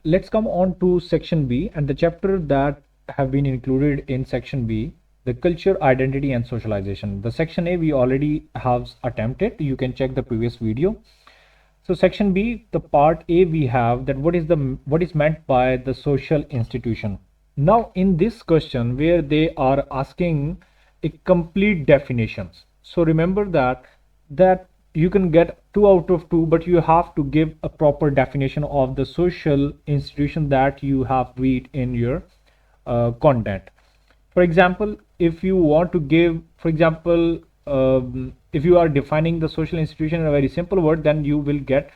let's come on to section B and the chapter that have been included in section B, the culture, identity and socialization. The section A we already have attempted. You can check the previous video. So section B, the part A, we have that what is meant by the social institution. Now in this question where they are asking a complete definitions. So remember that you can get 2 out of 2, but you have to give a proper definition of the social institution that you have read in your content. For example, if you want to give, for example, if you are defining the social institution in a very simple word, then you will get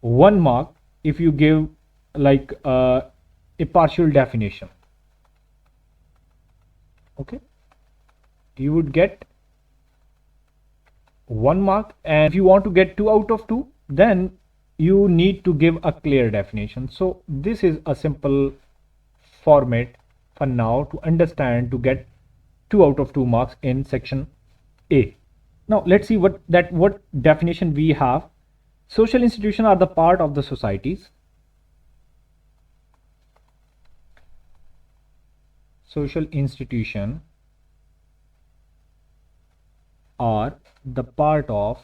1 mark if you give like a partial definition. Okay, you would get 1 mark, and if you want to get 2 out of 2, then you need to give a clear definition. So this is a simple format for now to understand to get 2 out of 2 marks in section A. Now let's see what definition we have. Social institutions are the part of the societies. Social institution are the part of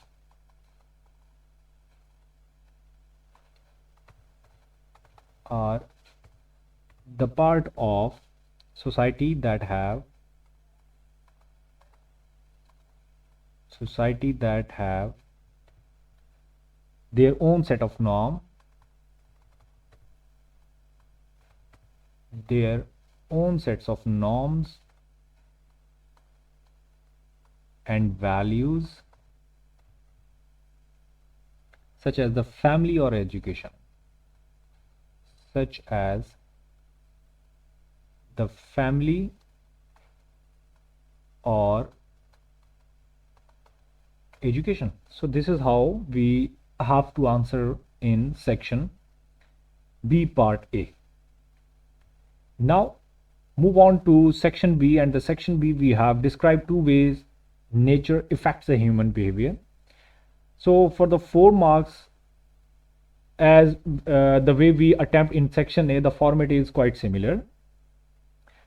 society that have their own set of norms, their own sets of norms and values, such as the family or education, such as the family or education. So this is how we have to answer in section B part A. Now move on to section B, and the section B we have described 2 ways nature affects the human behavior. So for the 4 marks, as the way we attempt in section A, the format is quite similar.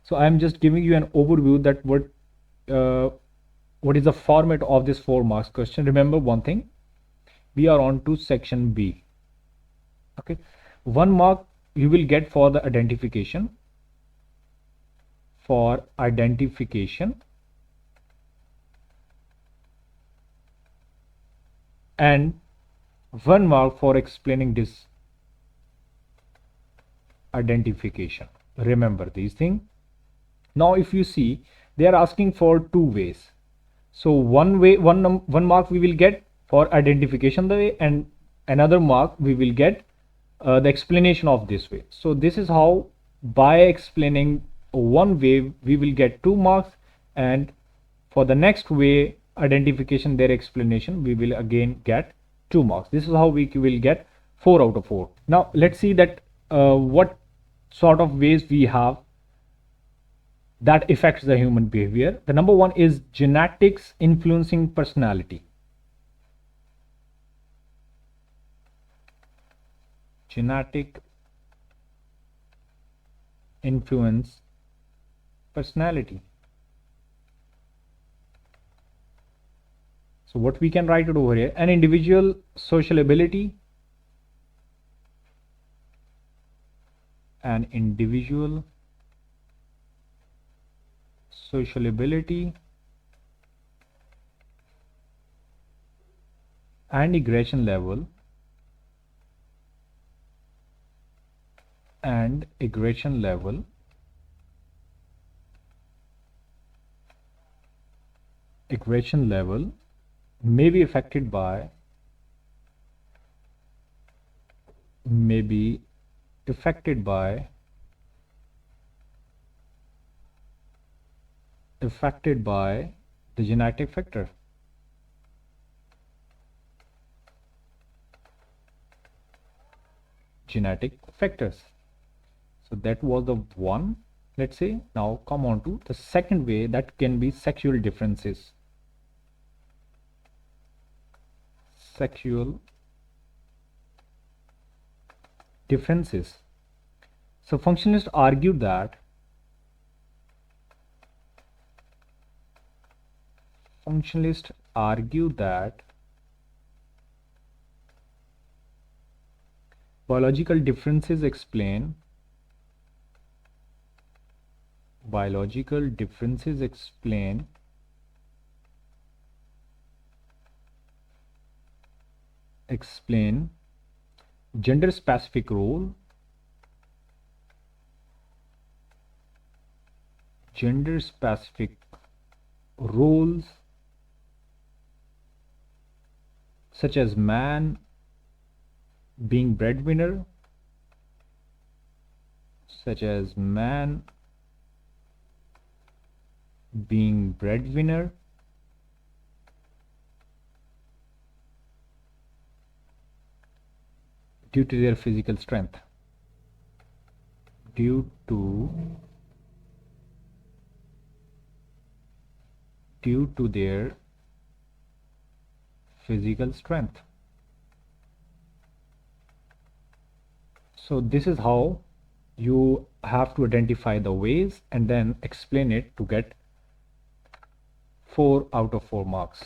So I am just giving you an overview that what is the format of this 4 marks question. Remember one thing, we are on to section B. Okay, 1 mark you will get for the identification. And 1 mark for explaining this identification. Remember these things. Now if you see, they are asking for 2 ways. So one mark we will get for identification the way, and another mark we will get the explanation of this way. So this is how, by explaining one way we will get 2 marks, and for the next way, identification, their explanation, we will again get 2 marks. This is how we will get 4 out of 4. Now let's see that what sort of ways we have that affects the human behavior. The number 1 is genetics influencing personality. Genetic influence personality. So what we can write it over here, an individual sociability, and aggression level may be affected by the genetic factor. Genetic factors. So that was the one. Let's say now come on to the second way, that can be sexual differences. Sexual differences. So functionalists argued that biological differences explain gender specific roles such as man being breadwinner due to their physical strength. Due to their physical strength. So this is how you have to identify the ways and then explain it to get 4 out of 4 marks.